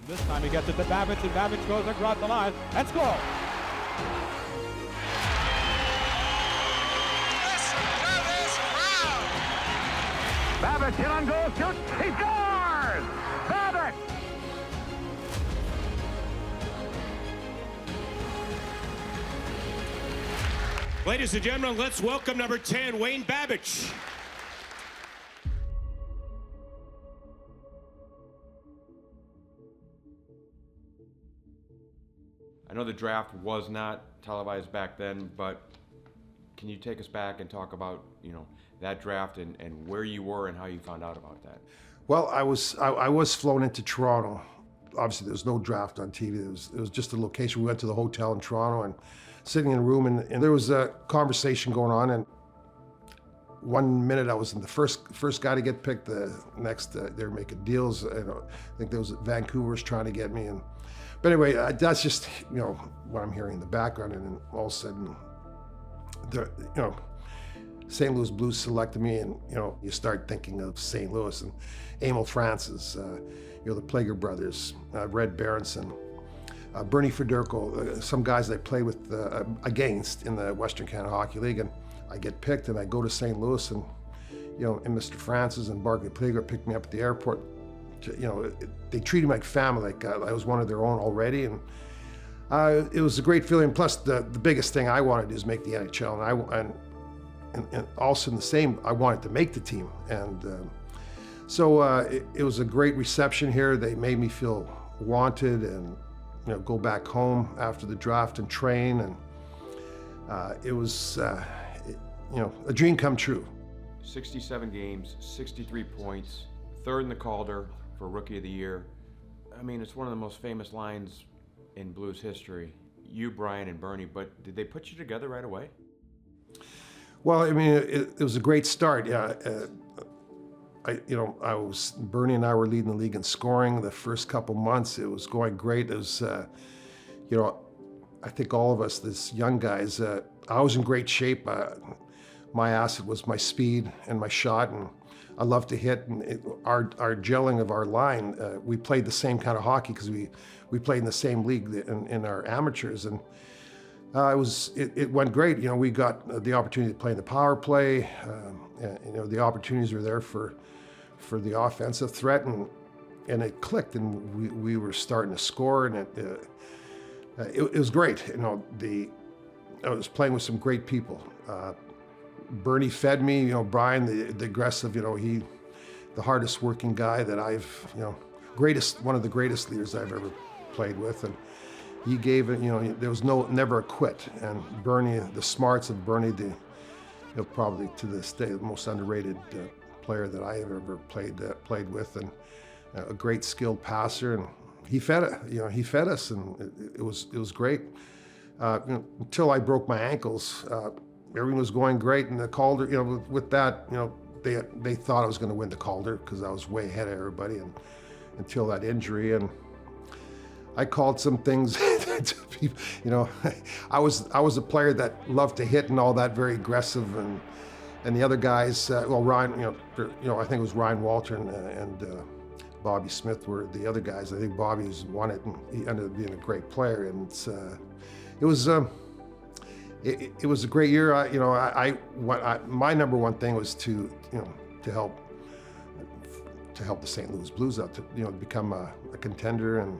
This time he gets it to Babych, and Babych goes across the line and scores. Babych hit on goal, shoots, he scores! Babych! Ladies and gentlemen, let's welcome number 10, Wayne Babych. I know the draft was not televised back then, but can you take us back and talk about, that draft and where you were and how you found out about that? Well, I was flown into Toronto. Obviously, there was no draft on TV. It was just a location. We went to the hotel in Toronto and sitting in a room, and there was a conversation going on. And 1 minute I was the first guy to get picked. The next, they were making deals. I think there was Vancouver's trying to get me. But anyway, that's just what I'm hearing in the background. And then all of a sudden, St. Louis Blues selected me, and you start thinking of St. Louis and Emil Francis, the Plager brothers, Red Berenson, Bernie Federko, some guys I played with against in the Western Canada Hockey League, and I get picked, and I go to St. Louis, and and Mr. Francis and Barclay Plager picked me up at the airport. They treated me like family, like I was one of their own already, and it was a great feeling. Plus, the biggest thing I wanted is make the NHL, and also in the same, I wanted to make the team, and so it was a great reception here. They made me feel wanted, and go back home after the draft and train, and it was a dream come true. 67 games, 63 points, third in the Calder for Rookie of the Year. I mean, it's one of the most famous lines in Blues history. You, Brian, and Bernie, but did they put you together right away? Well, I mean, it was a great start. Yeah, Bernie and I were leading the league in scoring the first couple months. It was going great. It was, I think all of us, this young guys, I was in great shape. My asset was my speed and my shot, and I love to hit. And our gelling of our line, we played the same kind of hockey because we played in the same league in our amateurs, and it went great. We got the opportunity to play in the power play. The opportunities were there for the offensive threat, and it clicked, and we were starting to score, and it was great. I was playing with some great people. Bernie fed me. Brian, the aggressive. The hardest working guy that I've one of the greatest leaders I've ever played with, and he gave it. There was never a quit. And Bernie, the smarts of Bernie, probably to this day the most underrated player that I have ever played with, and a great skilled passer. And he fed it. He fed us, and it was great. Until I broke my ankles, everything was going great. And the Calder, with that, they thought I was going to win the Calder because I was way ahead of everybody, and until that injury. And I called some things to people. I was a player that loved to hit and all that, very aggressive, and the other guys. Ryan, I think it was Ryan Walter and Bobby Smith were the other guys. I think Bobby's won it, and he ended up being a great player. And it was a great year. My number one thing was to help the St. Louis Blues out to become a contender. And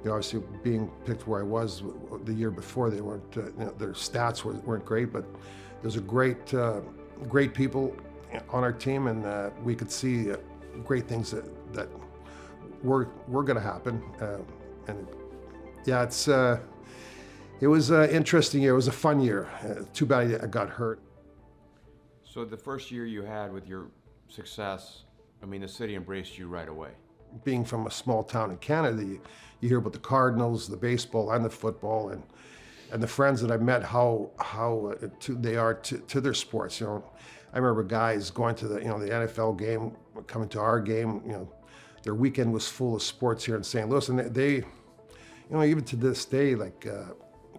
obviously being picked where I was the year before, they weren't their stats weren't great, but there's a great people on our team, and we could see great things that were going to happen. And yeah, it was an interesting year. It was a fun year. Too bad I got hurt. So the first year you had with your success, I mean, the city embraced you right away. Being from a small town in Canada, you hear about the Cardinals, the baseball, and the football, and the friends that I met, how they are to their sports. I remember guys going to the NFL game, coming to our game. Their weekend was full of sports here in St. Louis, and they even to this day, like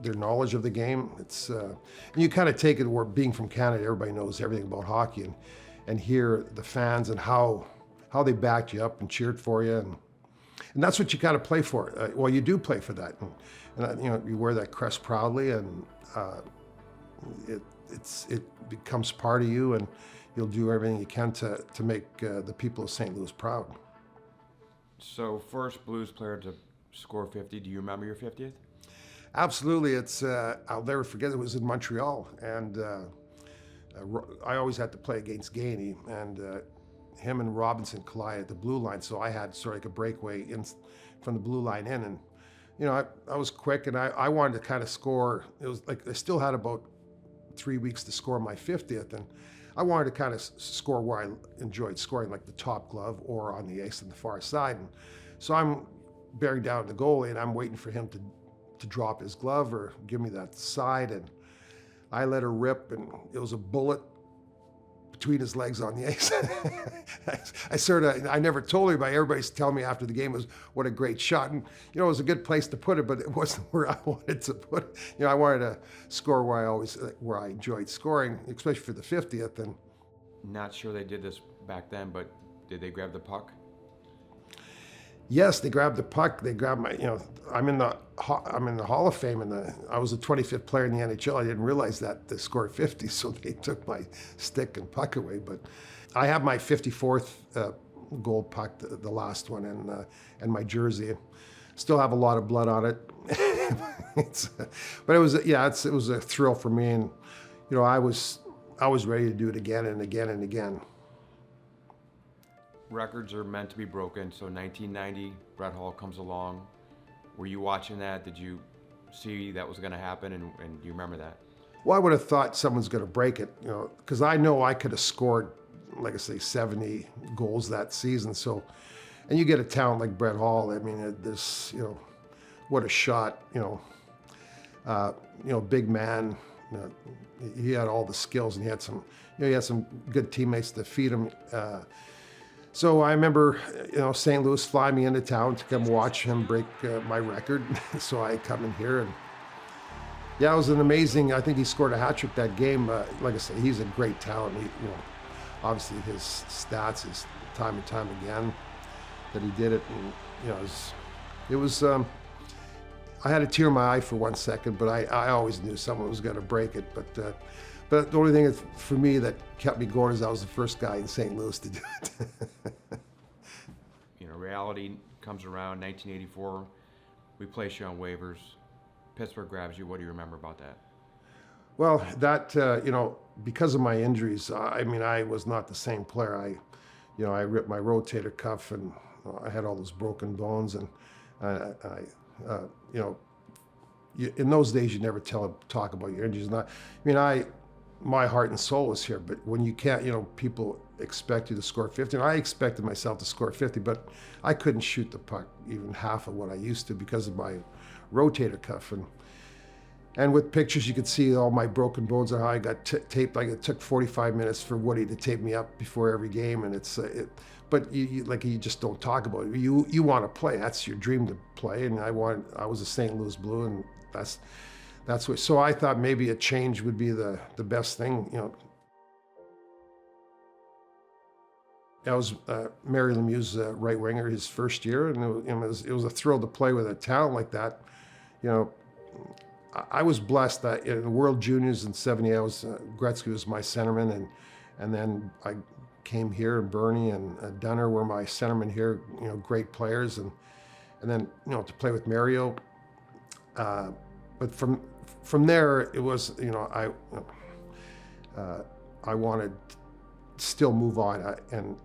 their knowledge of the game, it's and you kind of take it where being from Canada, everybody knows everything about hockey, and hear the fans and how they backed you up and cheered for you, And that's what you got to play for. Well, you do play for that, and you know, you wear that crest proudly, and it becomes part of you, and you'll do everything you can to make the people of St. Louis proud. So, first Blues player to score 50. Do you remember your 50th? Absolutely. It's I'll never forget. It was in Montreal, and I always had to play against Gainey, and him and Robinson collided at the blue line, so I had sort of like a breakaway in from the blue line in, and you know, I was quick, and I wanted to kind of score. It was like I still had about 3 weeks to score my 50th, and I wanted to kind of score where I enjoyed scoring, like the top glove or on the ice on the far side. And so I'm bearing down the goalie, and I'm waiting for him to drop his glove or give me that side, and I let her rip, and it was a bullet between his legs on the ice. I never told anybody. Everybody's telling me after the game was what a great shot, and you know, it was a good place to put it, but it wasn't where I wanted to put it. You know, I wanted to score where I enjoyed scoring, especially for the 50th. And Not sure they did this back then, but did they grab the puck? yes, they grabbed the puck. They grabbed my. You know, I'm in the Hall of Fame, and I was the 25th player in the NHL. I didn't realize that they scored 50, so they took my stick and puck away. But I have my 54th gold puck, the last one, and my jersey. Still have a lot of blood on it. But it was it was a thrill for me, and you know, I was ready to do it again and again and again. Records are meant to be broken, so 1990, Brett Hull comes along. Were you watching that? Did you see that was going to happen, and do you remember that? Well, I would have thought someone's going to break it, you know, because I know I could have scored, like I say, 70 goals that season. So, and you get a talent like Brett Hull. I mean, this, you know, what a shot, you know, big man. You know, he had all the skills, and he had some good teammates to feed him. So I remember, you know, St. Louis flying me into town to come watch him break my record. So I come in here, and yeah, it was an amazing. I think he scored a hat trick that game. Like I said, he's a great talent. You know, obviously his stats is time and time again that he did it, and you know, it was. I had a tear in my eye for 1 second, but I always knew someone was going to break it. But the only thing for me that kept me going is I was the first guy in St. Louis to do it. You know, reality comes around, 1984, we place you on waivers. Pittsburgh grabs you. What do you remember about that? Well, that, you know, because of my injuries, I mean, I was not the same player. I ripped my rotator cuff, and I had all those broken bones, and you know, in those days, you never talk about your injuries. And I mean, my heart and soul is here, but when you can't, you know, people expect you to score 50, and I expected myself to score 50, but I couldn't shoot the puck even half of what I used to because of my rotator cuff. And with pictures, you could see all my broken bones and how I got taped. Like it took 45 minutes for Woody to tape me up before every game, and but you just don't talk about it. You want to play. That's your dream to play, and I was a St. Louis Blue, and that's what. So I thought maybe a change would be the best thing, you know. I was Mary Lemieux's right winger his first year, and it was a thrill to play with a talent like that. You know, I was blessed that in the World Juniors in '70, Gretzky was my centerman, and then I came here, and Bernie and Dunner were my centermen here. You know, great players, and then, you know, to play with Mario. But from there, it was, you know, I wanted to still move on, and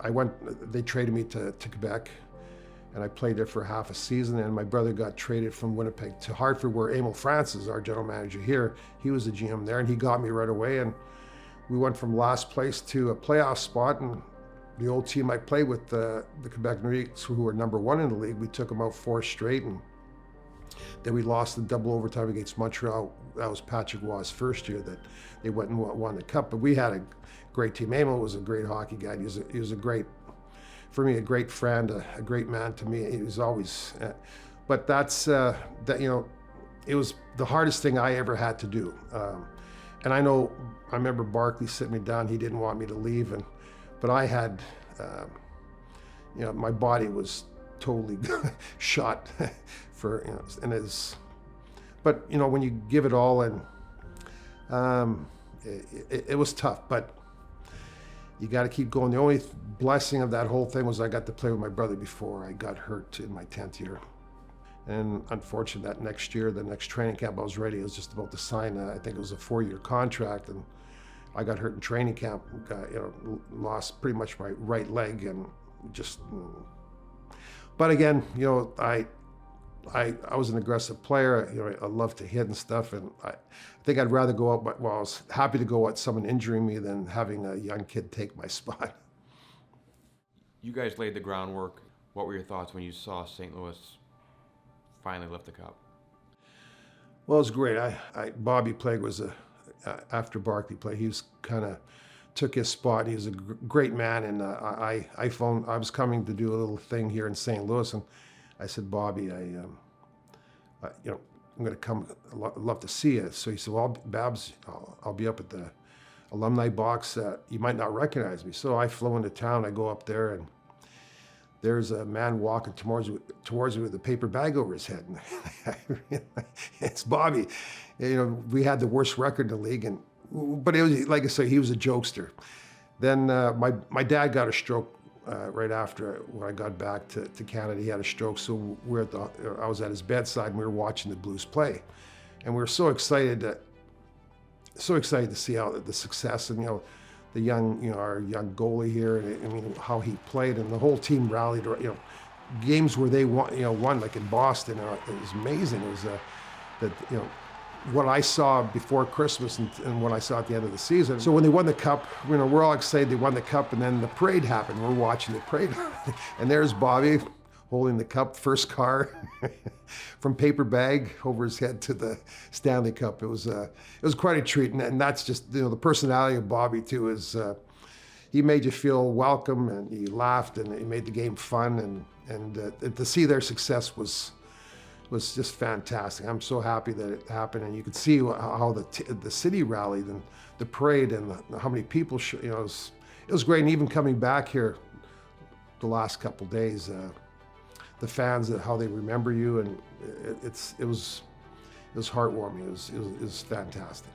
I went. They traded me to Quebec, and I played there for half a season. And my brother got traded from Winnipeg to Hartford, where Emil Francis, our general manager here, he was the GM there, and he got me right away. And we went from last place to a playoff spot. And the old team I played with, the Quebec Nordiques, who were #1 in the league, we took them out 4 straight, and then we lost in double overtime against Montreal. That was Patrick Waugh's first year that they went and won the cup. But we had a great team. Emil was a great hockey guy. He was a great, for me, a great friend, a great man to me. He was always, but that's, that, you know, it was the hardest thing I ever had to do. And I remember Barkley sitting me down. He didn't want me to leave, but I had, you know, my body was totally shot for, and but when you give it all, and it was tough, but you got to keep going. The only blessing of that whole thing was I got to play with my brother before I got hurt in my 10th year. And unfortunately, that next year, the next training camp I was ready, I was just about to sign, I think it was a 4-year contract, and I got hurt in training camp, lost pretty much my right leg, and just, but again, I was an aggressive player. I love to hit and stuff, and I think I'd rather go out. Well, I was happy to go out someone injuring me than having a young kid take my spot. You guys laid the groundwork. What were your thoughts when you saw St. Louis finally lift the cup? Well, it was great. Bobby Plague was after Barkley played. He was kind of took his spot. He was a great man, and I was coming to do a little thing here in St. Louis, and I said, Bobby, I'm going to come. I'd love to see you. So he said, well, Babs, I'll be up at the alumni box. You might not recognize me. So I flew into town. I go up there, and there's a man walking towards me with a paper bag over his head. And it's Bobby. We had the worst record in the league, but it was, like I say, he was a jokester. Then my dad got a stroke right after when I got back to Canada. He had a stroke, so I was at his bedside, and we were watching the Blues play, and we were so excited to see how the success, and the young, our young goalie here, and how he played, and the whole team rallied. Games where they won like in Boston, it was amazing. It was that what I saw before Christmas and what I saw at the end of the season. So when they won the cup, we're all excited they won the cup, and then the parade happened. We're watching the parade, and there's Bobby holding the cup, first car, from paper bag over his head to the Stanley Cup. It was quite a treat, and that's just the personality of Bobby too. Is he made you feel welcome, and he laughed, and he made the game fun, and to see their success was just fantastic. I'm so happy that it happened, and you could see how the city rallied, and the parade, and how many people. It was great, and even coming back here the last couple days, the fans, how they remember you, and it was heartwarming. It was fantastic.